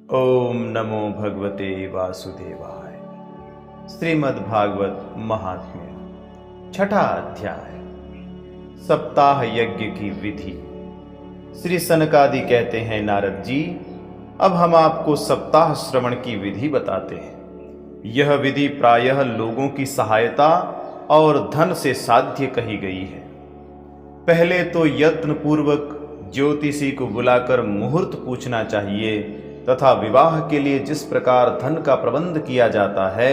ओम नमो भगवते वासुदेवाय। श्रीमद् भागवत महात्म्य छठा अध्याय, सप्ताह यज्ञ की विधि। श्री सनकादि कहते हैं, नारद जी, अब हम आपको सप्ताह श्रवण की विधि बताते हैं। यह विधि प्रायः लोगों की सहायता और धन से साध्य कही गई है। पहले तो यत्न पूर्वक ज्योतिषी को बुलाकर मुहूर्त पूछना चाहिए तथा विवाह के लिए जिस प्रकार धन का प्रबंध किया जाता है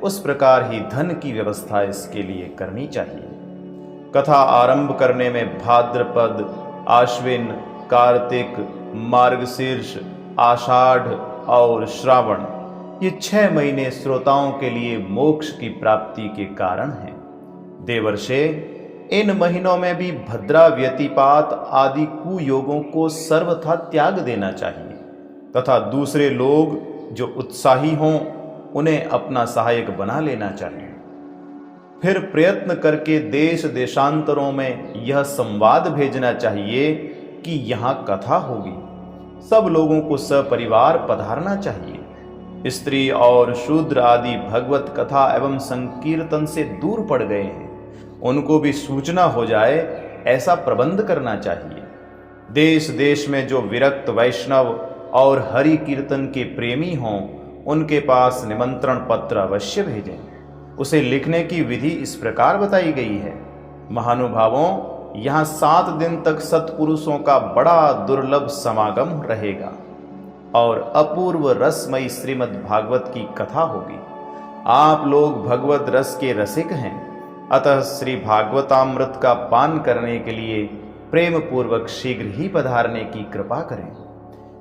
उस प्रकार ही धन की व्यवस्था इसके लिए करनी चाहिए। कथा आरंभ करने में भाद्रपद, आश्विन, कार्तिक, मार्गशीर्ष, आषाढ़ और श्रावण, ये 6 महीने श्रोताओं के लिए मोक्ष की प्राप्ति के कारण हैं। देवर्षे, इन महीनों में भी भद्रा, व्यतिपात आदि कुयोगों को सर्वथा त्याग देना चाहिए तथा दूसरे लोग जो उत्साही हों उन्हें अपना सहायक बना लेना चाहिए। फिर प्रयत्न करके देश देशांतरों में यह संवाद भेजना चाहिए कि यहाँ कथा होगी, सब लोगों को सपरिवार पधारना चाहिए। स्त्री और शूद्र आदि भगवत कथा एवं संकीर्तन से दूर पड़ गए हैं, उनको भी सूचना हो जाए, ऐसा प्रबंध करना चाहिए। देश देश में जो विरक्त वैष्णव और हरि कीर्तन के प्रेमी हों उनके पास निमंत्रण पत्र अवश्य भेजें। उसे लिखने की विधि इस प्रकार बताई गई है। महानुभावों, यहाँ 7 दिन तक सत्पुरुषों का बड़ा दुर्लभ समागम रहेगा और अपूर्व रसमयी श्रीमद् भागवत की कथा होगी। आप लोग भगवत रस के रसिक हैं, अतः श्री भागवतामृत का पान करने के लिए प्रेम पूर्वक शीघ्र ही पधारने की कृपा करें।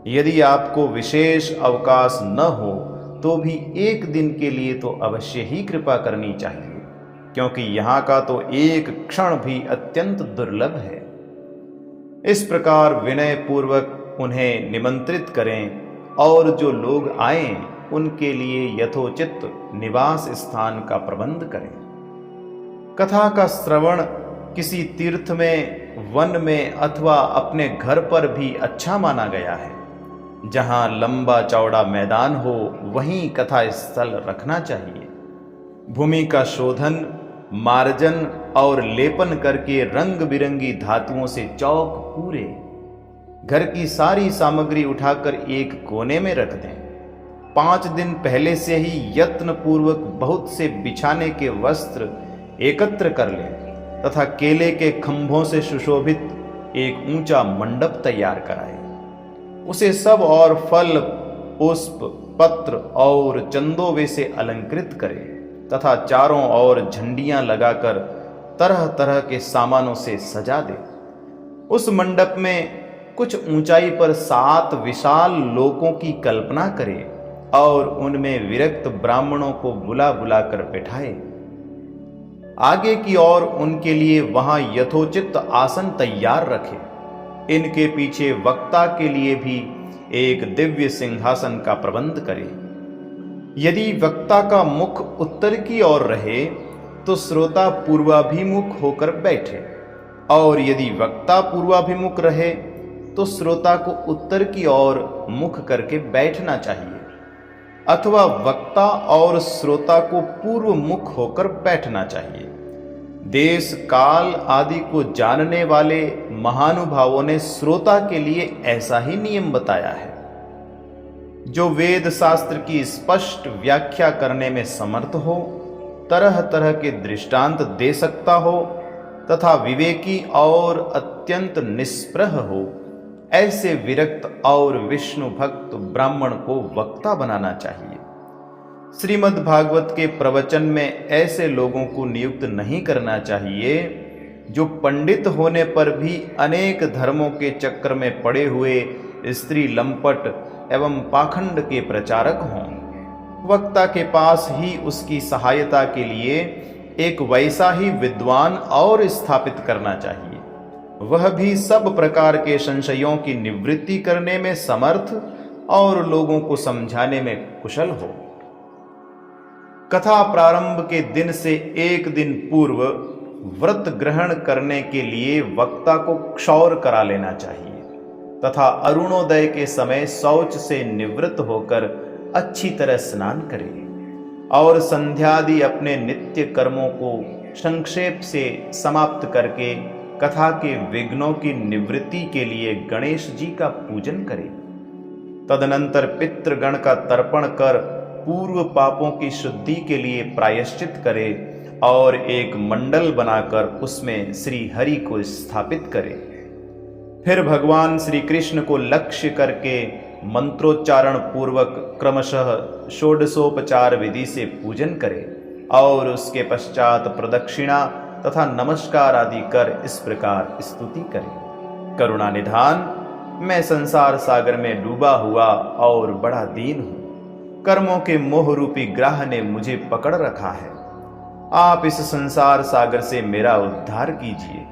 यदि आपको विशेष अवकाश न हो तो भी 1 दिन के लिए तो अवश्य ही कृपा करनी चाहिए, क्योंकि यहाँ का तो एक क्षण भी अत्यंत दुर्लभ है। इस प्रकार विनय पूर्वक उन्हें निमंत्रित करें और जो लोग आएं उनके लिए यथोचित निवास स्थान का प्रबंध करें। कथा का श्रवण किसी तीर्थ में, वन में अथवा अपने घर पर भी अच्छा माना गया है। जहां लंबा चौड़ा मैदान हो वहीं कथा स्थल रखना चाहिए। भूमि का शोधन, मार्जन और लेपन करके रंग बिरंगी धातुओं से चौक पूरे। घर की सारी सामग्री उठाकर एक कोने में रख दें। 5 दिन पहले से ही यत्न पूर्वक बहुत से बिछाने के वस्त्र एकत्र कर लें तथा केले के खंभों से सुशोभित एक ऊंचा मंडप तैयार कराएं। उसे सब और फल, पुष्प, पत्र और चंदोवे से अलंकृत करें तथा चारों ओर झंडियां लगाकर तरह तरह के सामानों से सजा दे। उस मंडप में कुछ ऊंचाई पर 7 विशाल लोकों की कल्पना करे और उनमें विरक्त ब्राह्मणों को बुला बुला कर बैठाए। आगे की ओर उनके लिए वहां यथोचित आसन तैयार रखे। इनके पीछे वक्ता के लिए भी एक दिव्य सिंहासन का प्रबंध करे। यदि वक्ता का मुख उत्तर की ओर रहे तो श्रोता पूर्वाभिमुख होकर बैठे, और यदि वक्ता पूर्वाभिमुख रहे तो श्रोता को उत्तर की ओर मुख करके बैठना चाहिए, अथवा वक्ता और श्रोता को पूर्व मुख होकर बैठना चाहिए। देश काल आदि को जानने वाले महानुभावों ने श्रोता के लिए ऐसा ही नियम बताया है। जो वेद शास्त्र की स्पष्ट व्याख्या करने में समर्थ हो, तरह तरह के दृष्टांत दे सकता हो तथा विवेकी और अत्यंत निष्प्रह हो, ऐसे विरक्त और विष्णु भक्त ब्राह्मण को वक्ता बनाना चाहिए। श्रीमद् भागवत के प्रवचन में ऐसे लोगों को नियुक्त नहीं करना चाहिए जो पंडित होने पर भी अनेक धर्मों के चक्र में पड़े हुए स्त्री लंपट एवं पाखंड के प्रचारक हों। वक्ता के पास ही उसकी सहायता के लिए एक वैसा ही विद्वान और स्थापित करना चाहिए, वह भी सब प्रकार के संशयों की निवृत्ति करने में समर्थ और लोगों को समझाने में कुशल हो। कथा प्रारंभ के दिन से 1 दिन पूर्व व्रत ग्रहण करने के लिए वक्ता को क्षौर करा लेना चाहिए। तथा अरुणोदय के समय शौच से निवृत्त होकर अच्छी तरह स्नान करे और संध्यादि अपने नित्य कर्मों को संक्षेप से समाप्त करके कथा के विघ्नों की निवृत्ति के लिए गणेश जी का पूजन करे। तदनंतर पितृगण का तर्पण कर पूर्व पापों की शुद्धि के लिए प्रायश्चित करे और एक मंडल बनाकर उसमें श्री हरि को स्थापित करे। फिर भगवान श्री कृष्ण को लक्ष्य करके मंत्रोच्चारण पूर्वक क्रमशः षोडशोपचार विधि से पूजन करे और उसके पश्चात प्रदक्षिणा तथा नमस्कार आदि कर इस प्रकार स्तुति करे। करुणा निधान, मैं संसार सागर में डूबा हुआ और बड़ा दीन हूं। कर्मों के मोह रूपी ग्राह ने मुझे पकड़ रखा है। आप इस संसार सागर से मेरा उद्धार कीजिए।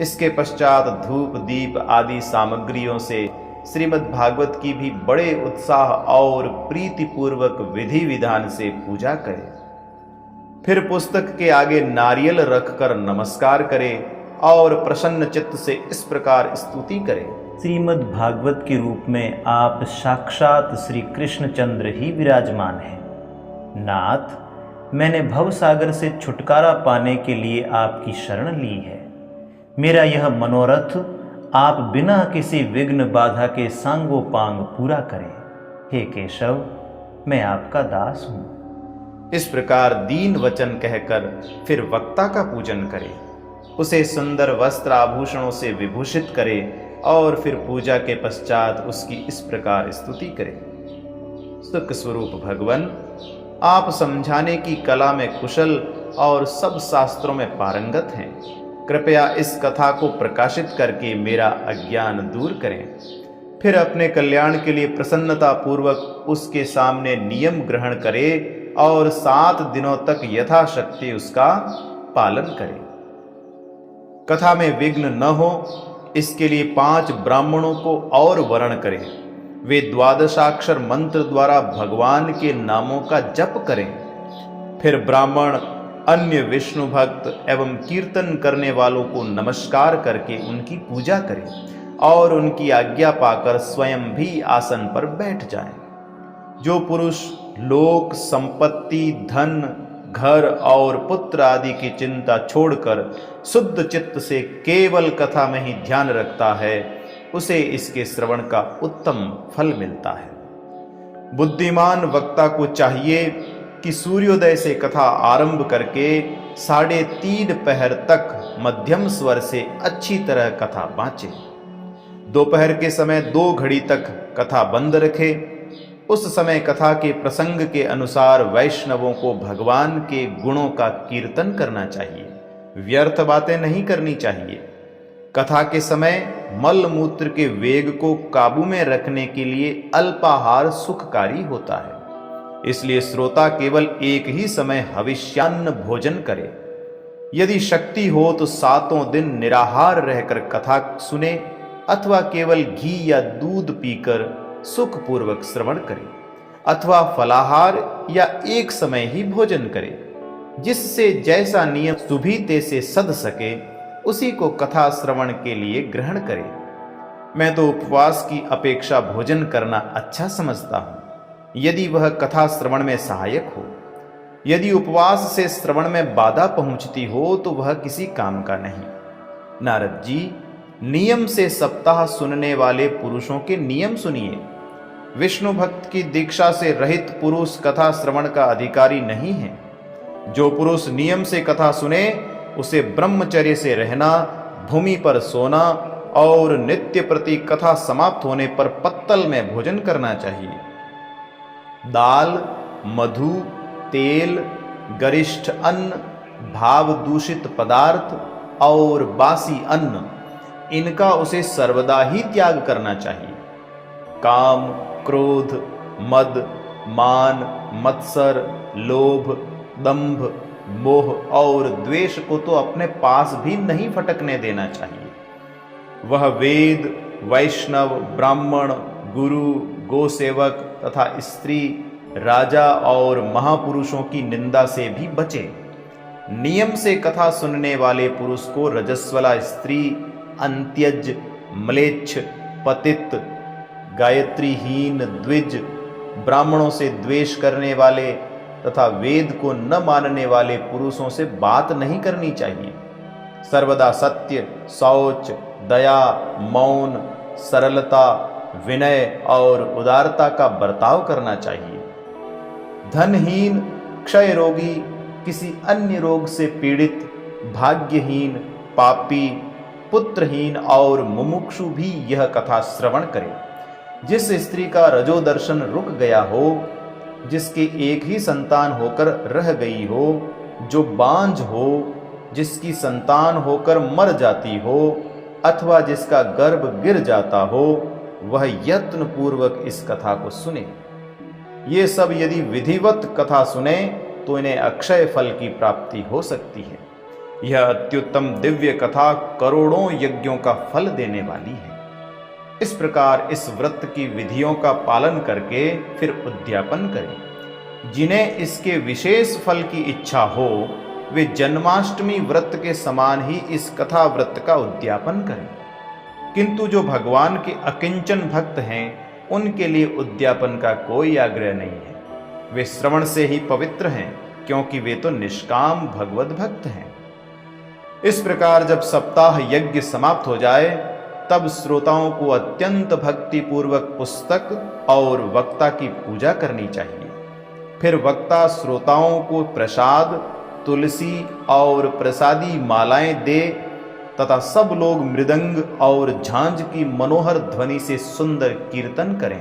इसके पश्चात धूप दीप आदि सामग्रियों से श्रीमद् भागवत की भी बड़े उत्साह और प्रीतिपूर्वक विधि विधान से पूजा करे। फिर पुस्तक के आगे नारियल रखकर नमस्कार करे और प्रसन्न चित्त से इस प्रकार स्तुति करे। श्रीमद् भागवत के रूप में आप साक्षात श्री कृष्णचंद्र ही विराजमान हैं। नाथ, मैंने भवसागर से छुटकारा पाने के लिए आपकी शरण ली है। मेरा यह मनोरथ आप बिना किसी विघ्न बाधा के सांगोपांग पूरा करें। हे केशव, मैं आपका दास हूं। इस प्रकार दीन वचन कहकर फिर वक्ता का पूजन करे, उसे सुंदर वस्त्र आभूषणों से विभूषित करे और फिर पूजा के पश्चात उसकी इस प्रकार स्तुति करे। सुख स्वरूप भगवन, आप समझाने की कला में कुशल और सब शास्त्रों में पारंगत हैं। कृपया इस कथा को प्रकाशित करके मेरा अज्ञान दूर करें। फिर अपने कल्याण के लिए प्रसन्नता पूर्वक उसके सामने नियम ग्रहण करे और 7 दिनों तक यथाशक्ति उसका पालन करे। कथा में विघ्न न हो, इसके लिए 5 ब्राह्मणों को और वर्ण करें। वे 12 मंत्र द्वारा भगवान के नामों का जप करें। फिर ब्राह्मण अन्य विष्णु भक्त एवं कीर्तन करने वालों को नमस्कार करके उनकी पूजा करें और उनकी आज्ञा पाकर स्वयं भी आसन पर बैठ जाएं। जो पुरुष लोक संपत्ति, धन, घर और पुत्र आदि की चिंता छोड़कर शुद्ध चित्त से केवल कथा में ही ध्यान रखता है, उसे इसके श्रवण का उत्तम फल मिलता है। बुद्धिमान वक्ता को चाहिए कि सूर्योदय से कथा आरंभ करके 3:30 पहर तक मध्यम स्वर से अच्छी तरह कथा बाँचे। दोपहर के समय 2 घड़ी तक कथा बंद रखे। उस समय कथा के प्रसंग के अनुसार वैष्णवों को भगवान के गुणों का कीर्तन करना चाहिए। व्यर्थ बातें नहीं करनी चाहिए। कथा के समय मल मूत्र के वेग को काबू में रखने के लिए अल्पाहार सुखकारी होता है। इसलिए श्रोता केवल एक ही समय हविष्यान्न भोजन करे। यदि शक्ति हो तो 7 दिन निराहार रहकर कथा सुने अथवा केवल घी या दूध पीकर सुखपूर्वक श्रवण करे अथवा फलाहार या एक समय ही भोजन करे। जिससे जैसा नियम सुभीते से सध सके उसी को कथा श्रवण के लिए ग्रहण करे। मैं तो उपवास की अपेक्षा भोजन करना अच्छा समझता हूँ, यदि वह कथा श्रवण में सहायक हो। यदि उपवास से श्रवण में बाधा पहुंचती हो तो वह किसी काम का नहीं। नारद जी, नियम से सप्ताह सुनने वाले पुरुषों के नियम सुनिए। विष्णु भक्त की दीक्षा से रहित पुरुष कथा श्रवण का अधिकारी नहीं है। जो पुरुष नियम से कथा सुने उसे ब्रह्मचर्य से रहना, भूमि पर सोना और नित्य प्रति कथा समाप्त होने पर पत्तल में भोजन करना चाहिए। दाल, मधु, तेल, गरिष्ठ अन्न, भाव दूषित पदार्थ और बासी अन्न, इनका उसे सर्वदा ही त्याग करना चाहिए। काम, क्रोध, मद, मान, मत्सर, लोभ, दंभ, मोह और द्वेष को तो अपने पास भी नहीं फटकने देना चाहिए। वह वेद, वैष्णव, ब्राह्मण, गुरु, गोसेवक तथा स्त्री, राजा और महापुरुषों की निंदा से भी बचे। नियम से कथा सुनने वाले पुरुष को रजस्वला स्त्री, अंत्यज, म्लेच्छ, पतित, गायत्रीहीन, द्विज, ब्राह्मणों से द्वेष करने वाले तथा वेद को न मानने वाले पुरुषों से बात नहीं करनी चाहिए। सर्वदा सत्य, शौच, दया, मौन, सरलता, विनय और उदारता का बर्ताव करना चाहिए। धनहीन, क्षय रोगी, किसी अन्य रोग से पीड़ित, भाग्यहीन, पापी, पुत्रहीन और मुमुक्षु भी यह कथा श्रवण करे। जिस स्त्री का रजोदर्शन रुक गया हो, जिसके एक ही संतान होकर रह गई हो, जो बांझ हो, जिसकी संतान होकर मर जाती हो अथवा जिसका गर्भ गिर जाता हो, वह यत्न पूर्वक इस कथा को सुने। ये सब यदि विधिवत कथा सुने तो इन्हें अक्षय फल की प्राप्ति हो सकती है। यह अत्युत्तम दिव्य कथा करोड़ों यज्ञों का फल देने वाली है। इस प्रकार इस व्रत की विधियों का पालन करके फिर उद्यापन करें। जिन्हें इसके विशेष फल की इच्छा हो वे जन्माष्टमी व्रत के समान ही इस कथा व्रत का उद्यापन करें। किंतु जो भगवान के अकिंचन भक्त हैं उनके लिए उद्यापन का कोई आग्रह नहीं है। वे श्रवण से ही पवित्र हैं, क्योंकि वे तो निष्काम भगवत भक्त हैं। इस प्रकार जब सप्ताह यज्ञ समाप्त हो जाए तब श्रोताओं को अत्यंत भक्ति पूर्वक पुस्तक और वक्ता की पूजा करनी चाहिए। फिर वक्ता श्रोताओं को प्रसाद, तुलसी और प्रसादी मालाएं दे तथा सब लोग मृदंग और झांझ की मनोहर ध्वनि से सुंदर कीर्तन करें।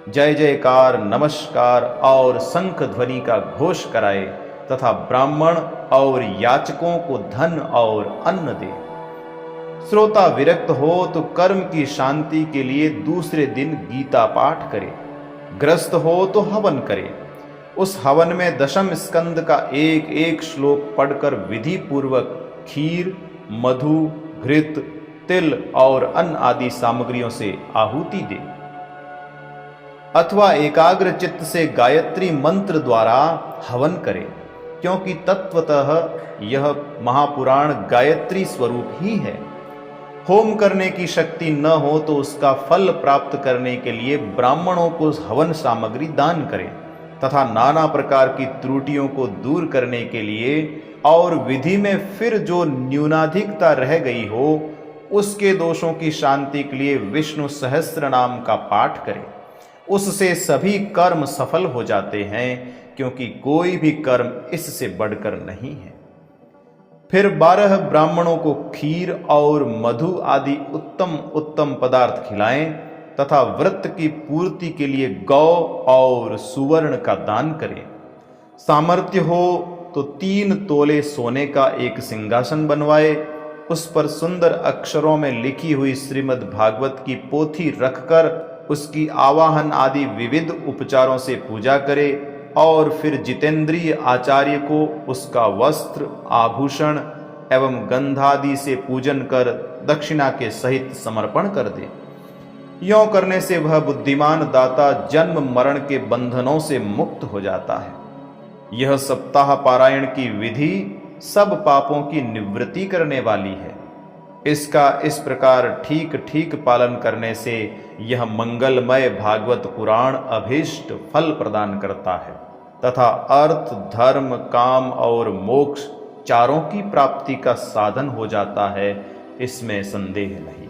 जय जयकार, नमस्कार और शंख ध्वनि का घोष कराए तथा ब्राह्मण और याचकों को धन और अन्न दे। श्रोता विरक्त हो तो कर्म की शांति के लिए दूसरे दिन गीता पाठ करे। ग्रस्त हो तो हवन करे। उस हवन में दशम स्कंद का एक एक श्लोक पढ़कर विधि पूर्वक खीर, मधु, घृत, तिल और अन्न आदि सामग्रियों से आहुति दे। अथवा एकाग्र चित्त से गायत्री मंत्र द्वारा हवन करे, क्योंकि तत्वतः यह महापुराण गायत्री स्वरूप ही है। होम करने की शक्ति न हो तो उसका फल प्राप्त करने के लिए ब्राह्मणों को हवन सामग्री दान करें तथा नाना प्रकार की त्रुटियों को दूर करने के लिए और विधि में फिर जो न्यूनाधिकता रह गई हो उसके दोषों की शांति के लिए विष्णु सहस्त्र नाम का पाठ करें। उससे सभी कर्म सफल हो जाते हैं, क्योंकि कोई भी कर्म इससे बढ़कर नहीं है। फिर 12 ब्राह्मणों को खीर और मधु आदि उत्तम उत्तम पदार्थ खिलाएं तथा व्रत की पूर्ति के लिए गौ और सुवर्ण का दान करें। सामर्थ्य हो तो 3 तोले सोने का एक सिंहासन बनवाए, उस पर सुंदर अक्षरों में लिखी हुई श्रीमद् भागवत की पोथी रखकर उसकी आवाहन आदि विविध उपचारों से पूजा करे और फिर जितेंद्रिय आचार्य को उसका वस्त्र, आभूषण एवं गंधादि से पूजन कर दक्षिणा के सहित समर्पण कर दे। यों करने से वह बुद्धिमान दाता जन्म मरण के बंधनों से मुक्त हो जाता है। यह सप्ताह पारायण की विधि सब पापों की निवृत्ति करने वाली है। इसका इस प्रकार ठीक ठीक पालन करने से यह मंगलमय भागवत पुराण अभीष्ट फल प्रदान करता है तथा अर्थ, धर्म, काम और मोक्ष चारों की प्राप्ति का साधन हो जाता है, इसमें संदेह नहीं।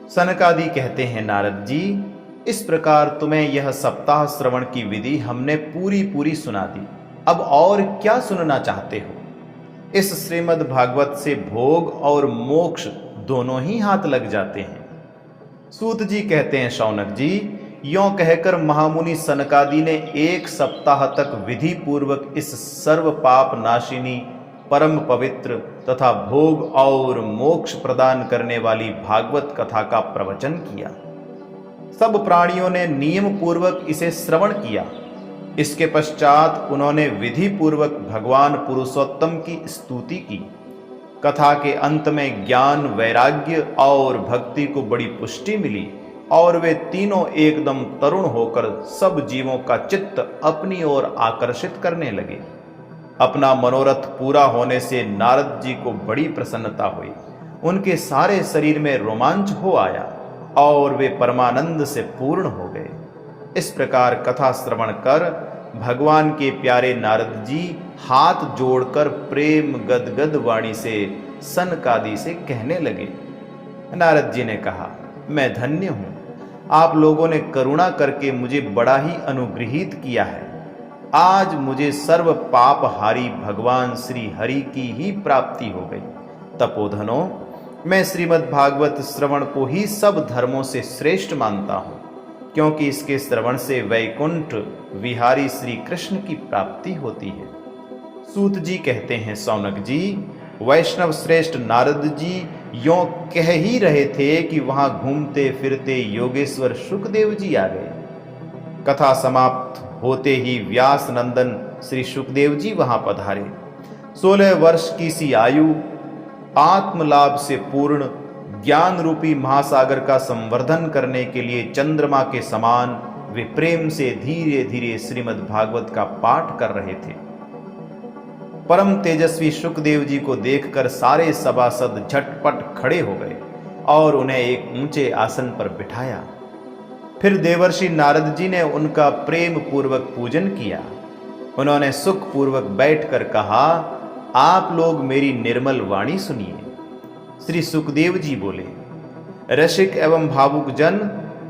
सनकादि कहते हैं, नारद जी, इस प्रकार तुम्हें यह सप्ताह श्रवण की विधि हमने पूरी सुना दी। अब और क्या सुनना चाहते हो? इस श्रीमद् भागवत से भोग और मोक्ष दोनों ही हाथ लग जाते हैं। सूत जी कहते हैं, शौनक जी, यों कहकर महामुनि सनकादि ने 1 सप्ताह तक विधि पूर्वक इस सर्व पाप नाशिनी, परम पवित्र तथा भोग और मोक्ष प्रदान करने वाली भागवत कथा का प्रवचन किया। सब प्राणियों ने नियम पूर्वक इसे श्रवण किया। इसके पश्चात उन्होंने विधि पूर्वक भगवान पुरुषोत्तम की स्तुति की। कथा के अंत में ज्ञान, वैराग्य और भक्ति को बड़ी पुष्टि मिली और वे तीनों एकदम तरुण होकर सब जीवों का चित्त अपनी ओर आकर्षित करने लगे। अपना मनोरथ पूरा होने से नारद जी को बड़ी प्रसन्नता हुई। उनके सारे शरीर में रोमांच हो आया। और वे परमानंद से पूर्ण हो गए। इस प्रकार कथा श्रवण कर भगवान के प्यारे नारद जी हाथ जोड़कर प्रेम गदगद वाणी से सनकादि से कहने लगे। नारद जी ने कहा, मैं धन्य हूं, आप लोगों ने करुणा करके मुझे बड़ा ही अनुग्रहित किया है। आज मुझे सर्व पापहारी भगवान श्री हरि की ही प्राप्ति हो गई। तपोधनों, मैं श्रीमद् भागवत श्रवण को ही सब धर्मों से श्रेष्ठ मानता हूं, क्योंकि इसके श्रवण से वैकुंठ विहारी श्री कृष्ण की प्राप्ति होती है। सूत जी कहते हैं, सौनक जी, वैष्णव श्रेष्ठ नारद जी यों कह ही रहे थे कि वहां घूमते फिरते योगेश्वर सुखदेव जी आ गए। कथा समाप्त होते ही व्यास नंदन श्री सुखदेव जी वहां पधारे। 16 वर्ष की सी आयु, आत्मलाभ से पूर्ण ज्ञान रूपी महासागर का संवर्धन करने के लिए चंद्रमा के समान वे प्रेम से धीरे धीरे श्रीमद् भागवत का पाठ कर रहे थे। परम तेजस्वी सुखदेव जी को देखकर सारे सभासद झटपट खड़े हो गए और उन्हें एक ऊंचे आसन पर बिठाया। फिर देवर्षि नारद जी ने उनका प्रेम पूर्वक पूजन किया। उन्होंने सुख पूर्वक बैठकर कहा, आप लोग मेरी निर्मल वाणी सुनिए। श्री सुखदेव जी बोले, रसिक एवं भावुक जन,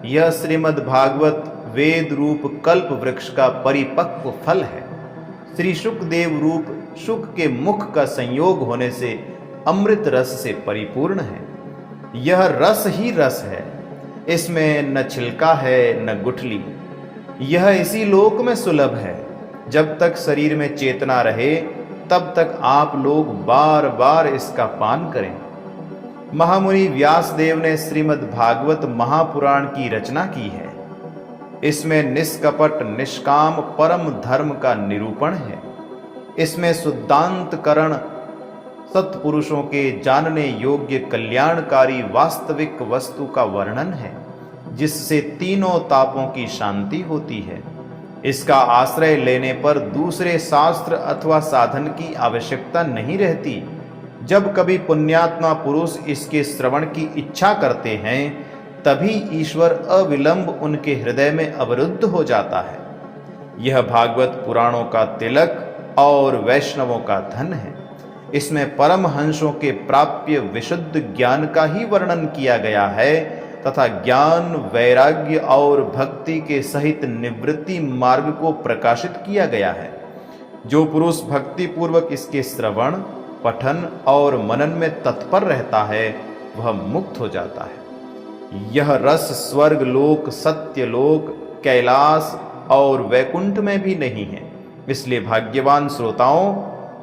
यह श्रीमद् भागवत वेद रूप कल्प वृक्ष का परिपक्व फल है। श्री सुखदेव रूप सुख के मुख का संयोग होने से अमृत रस से परिपूर्ण है। यह रस ही रस है, इसमें न छिलका है न गुठली। यह इसी लोक में सुलभ है। जब तक शरीर में चेतना रहे तब तक आप लोग बार बार इसका पान करें। महामुनि व्यासदेव ने श्रीमद् भागवत महापुराण की रचना की है। इसमें निष्कपट निष्काम परम धर्म का निरूपण है। इसमें शुद्धांतकरण सत्पुरुषों के जानने योग्य कल्याणकारी वास्तविक वस्तु का वर्णन है, जिससे तीनों तापों की शांति होती है। इसका आश्रय लेने पर दूसरे शास्त्र अथवा साधन की आवश्यकता नहीं रहती। जब कभी पुण्यात्मा पुरुष इसके श्रवण की इच्छा करते हैं, तभी ईश्वर अविलंब उनके हृदय में अवरुद्ध हो जाता है। यह भागवत पुराणों का तिलक और वैष्णवों का धन है। इसमें परमहंसों के प्राप्य विशुद्ध ज्ञान का ही वर्णन किया गया है तथा ज्ञान, वैराग्य और भक्ति के सहित निवृत्ति मार्ग को प्रकाशित किया गया है। जो पुरुष भक्ति पूर्वक इसके श्रवण, पठन और मनन में तत्पर रहता है, वह मुक्त हो जाता है। यह रस स्वर्ग लोक, सत्य लोक, कैलाश और वैकुंठ में भी नहीं है। इसलिए भाग्यवान श्रोताओं,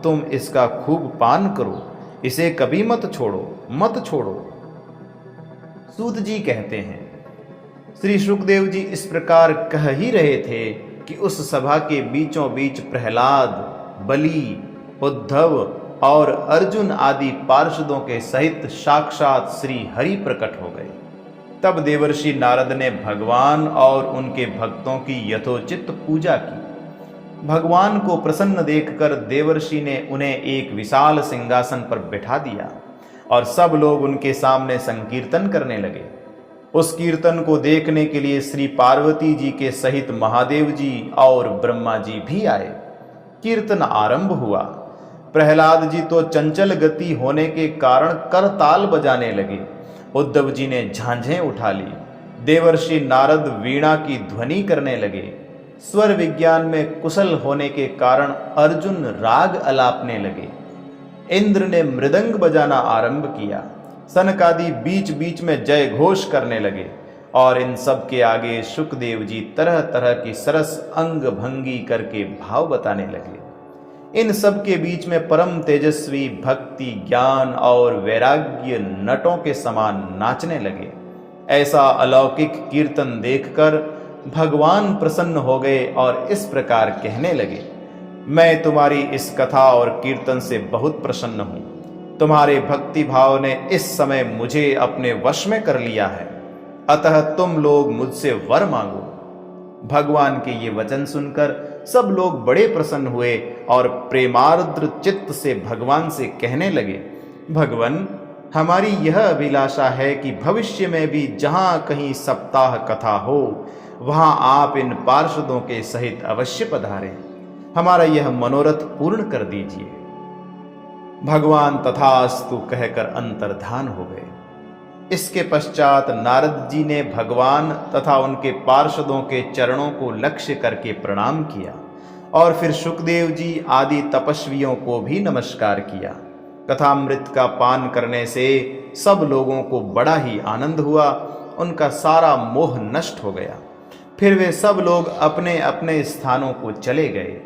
तुम इसका खूब पान करो, इसे कभी मत छोड़ो। सूत जी कहते हैं, श्री सुखदेव जी इस प्रकार कह ही रहे थे कि उस सभा के बीचों बीच प्रहलाद, बलि, उद्धव और अर्जुन आदि पार्षदों के सहित साक्षात श्री हरि प्रकट हो गए। तब देवर्षि नारद ने भगवान और उनके भक्तों की यथोचित पूजा की। भगवान को प्रसन्न देखकर देवर्षि ने उन्हें एक विशाल सिंहासन पर बैठा दिया और सब लोग उनके सामने संकीर्तन करने लगे। उस कीर्तन को देखने के लिए श्री पार्वती जी के सहित महादेव जी और ब्रह्मा जी भी आए। कीर्तन आरंभ हुआ। प्रहलाद जी तो चंचल गति होने के कारण करताल बजाने लगे। उद्धव जी ने झांझें उठा ली। देवर्षि नारद वीणा की ध्वनि करने लगे। स्वर विज्ञान में कुशल होने के कारण अर्जुन राग अलापने लगे। इंद्र ने मृदंग बजाना आरंभ किया। सनकादि बीच बीच में जय घोष करने लगे और इन सब के आगे सुखदेव जी तरह तरह की सरस अंग भंगी करके भाव बताने लगे। इन सब के बीच में परम तेजस्वी भक्ति, ज्ञान और वैराग्य नटों के समान नाचने लगे। ऐसा अलौकिक कीर्तन देखकर भगवान प्रसन्न हो गए और इस प्रकार कहने लगे, मैं तुम्हारी इस कथा और कीर्तन से बहुत प्रसन्न हूं। तुम्हारे भक्ति भाव ने इस समय मुझे अपने वश में कर लिया है, अतः तुम लोग मुझसे वर मांगो। भगवान के ये वचन सुनकर सब लोग बड़े प्रसन्न हुए और प्रेमार्द्र चित्त से भगवान से कहने लगे, भगवान, हमारी यह अभिलाषा है कि भविष्य में भी जहाँ कहीं सप्ताह कथा हो वहाँ आप इन पार्षदों के सहित अवश्य पधारें। हमारा यह मनोरथ पूर्ण कर दीजिए। भगवान तथास्तु कहकर अंतर्धान हो गए। इसके पश्चात नारद जी ने भगवान तथा उनके पार्षदों के चरणों को लक्ष्य करके प्रणाम किया और फिर सुखदेव जी आदि तपस्वियों को भी नमस्कार किया। कथामृत का पान करने से सब लोगों को बड़ा ही आनंद हुआ, उनका सारा मोह नष्ट हो गया। फिर वे सब लोग अपने अपने स्थानों को चले गए।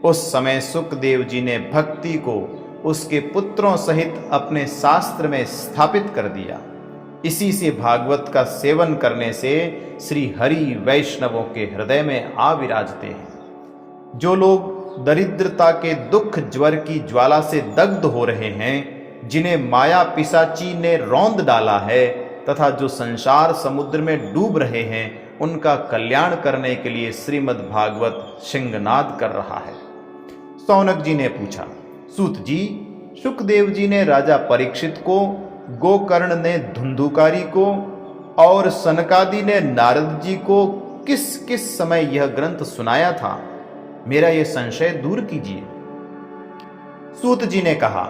उस समय सुखदेव जी ने भक्ति को उसके पुत्रों सहित अपने शास्त्र में स्थापित कर दिया। इसी से भागवत का सेवन करने से श्री हरि वैष्णवों के हृदय में आ विराजते हैं। जो लोग दरिद्रता के दुख ज्वर की ज्वाला से दग्ध हो रहे हैं, जिन्हें माया पिशाची ने रौंद डाला है तथा जो संसार समुद्र में डूब रहे हैं, उनका कल्याण करने के लिए श्रीमद् भागवत सिंहनाद कर रहा है। सौनक जी ने पूछा, सूत जी, सुखदेव जी ने राजा परीक्षित को, गोकर्ण ने धुंधुकारी को और सनकादि ने नारद जी को किस किस समय यह ग्रंथ सुनाया था? मेरा यह संशय दूर कीजिए। सूत जी ने कहा,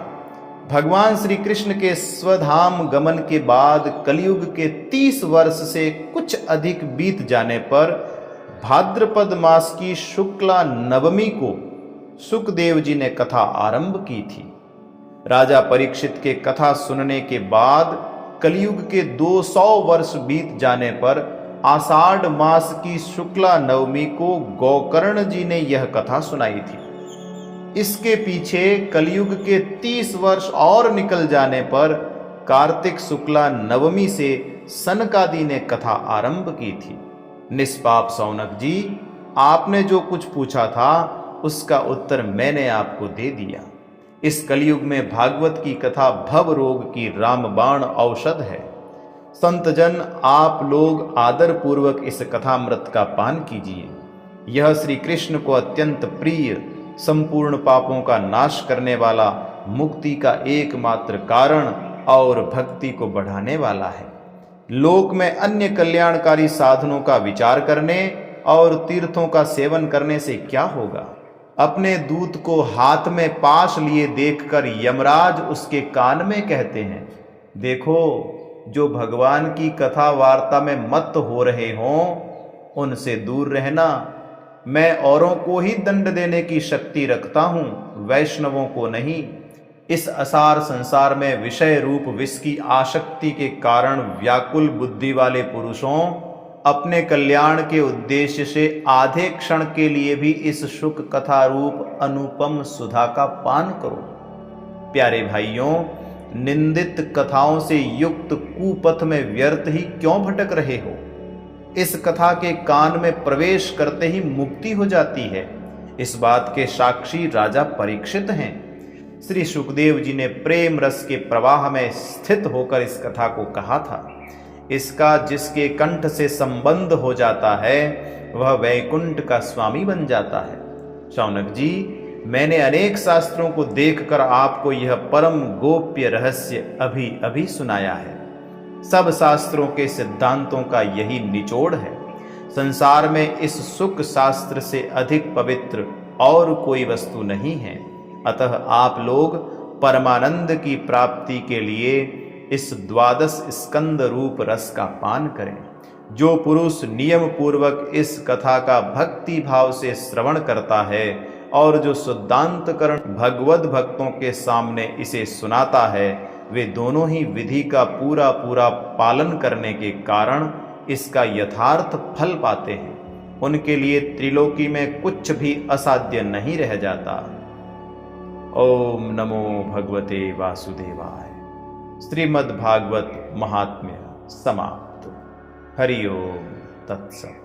भगवान श्री कृष्ण के स्वधाम गमन के बाद कलयुग के 30 वर्ष से कुछ अधिक बीत जाने पर भाद्रपद मास की शुक्ला नवमी को सुखदेव जी ने कथा आरंभ की थी। राजा परीक्षित के कथा सुनने के बाद कलयुग के 200 वर्ष बीत जाने पर आषाढ़ मास की शुक्ला नवमी को गोकर्ण जी ने यह कथा सुनाई थी। इसके पीछे कलयुग के 30 वर्ष और निकल जाने पर कार्तिक शुक्ला नवमी से सनकादि ने कथा आरंभ की थी। निष्पाप सौनक जी, आपने जो कुछ पूछा था उसका उत्तर मैंने आपको दे दिया। इस कलयुग में भागवत की कथा भव रोग की रामबाण औषध है। संतजन, आप लोग आदर पूर्वक इस कथामृत का पान कीजिए। यह श्री कृष्ण को अत्यंत प्रिय, संपूर्ण पापों का नाश करने वाला, मुक्ति का एकमात्र कारण और भक्ति को बढ़ाने वाला है। लोक में अन्य कल्याणकारी साधनों का विचार करने और तीर्थों का सेवन करने से क्या होगा? अपने दूत को हाथ में पाश लिए देखकर यमराज उसके कान में कहते हैं, देखो, जो भगवान की कथा वार्ता में मत हो रहे हों उनसे दूर रहना। मैं औरों को ही दंड देने की शक्ति रखता हूं, वैष्णवों को नहीं। इस असार संसार में विषय रूप विष की आसक्ति के कारण व्याकुल बुद्धि वाले पुरुषों, अपने कल्याण के उद्देश्य से आधे क्षण के लिए भी इस शुक कथा रूप अनुपम सुधा का पान करो। प्यारे भाइयों, निंदित कथाओं से युक्त कुपथ में व्यर्थ ही क्यों भटक रहे हो? इस कथा के कान में प्रवेश करते ही मुक्ति हो जाती है। इस बात के साक्षी राजा परीक्षित हैं। श्री सुखदेव जी ने प्रेम रस के प्रवाह में स्थित होकर इस कथा को कहा था। इसका जिसके कंठ से संबंध हो जाता है वह वैकुंठ का स्वामी बन जाता है। शौनक जी, मैंने अनेक शास्त्रों को देखकर आपको यह परम गोप्य रहस्य अभी अभी सुनाया है। सब शास्त्रों के सिद्धांतों का यही निचोड़ है। संसार में इस सुख शास्त्र से अधिक पवित्र और कोई वस्तु नहीं है। अतः आप लोग परमानंद की प्राप्ति के लिए इस 12 स्कंद रूप रस का पान करें। जो पुरुष नियम पूर्वक इस कथा का भक्ति भाव से श्रवण करता है और जो शुद्धांतकरण भगवद भक्तों के सामने इसे सुनाता है, वे दोनों ही विधि का पूरा पूरा पालन करने के कारण इसका यथार्थ फल पाते हैं। उनके लिए त्रिलोकी में कुछ भी असाध्य नहीं रह जाता। ओम नमो भगवते वासुदेवाय। श्रीमद् भागवत महात्म्य समाप्त। हरि ओम तत्सत।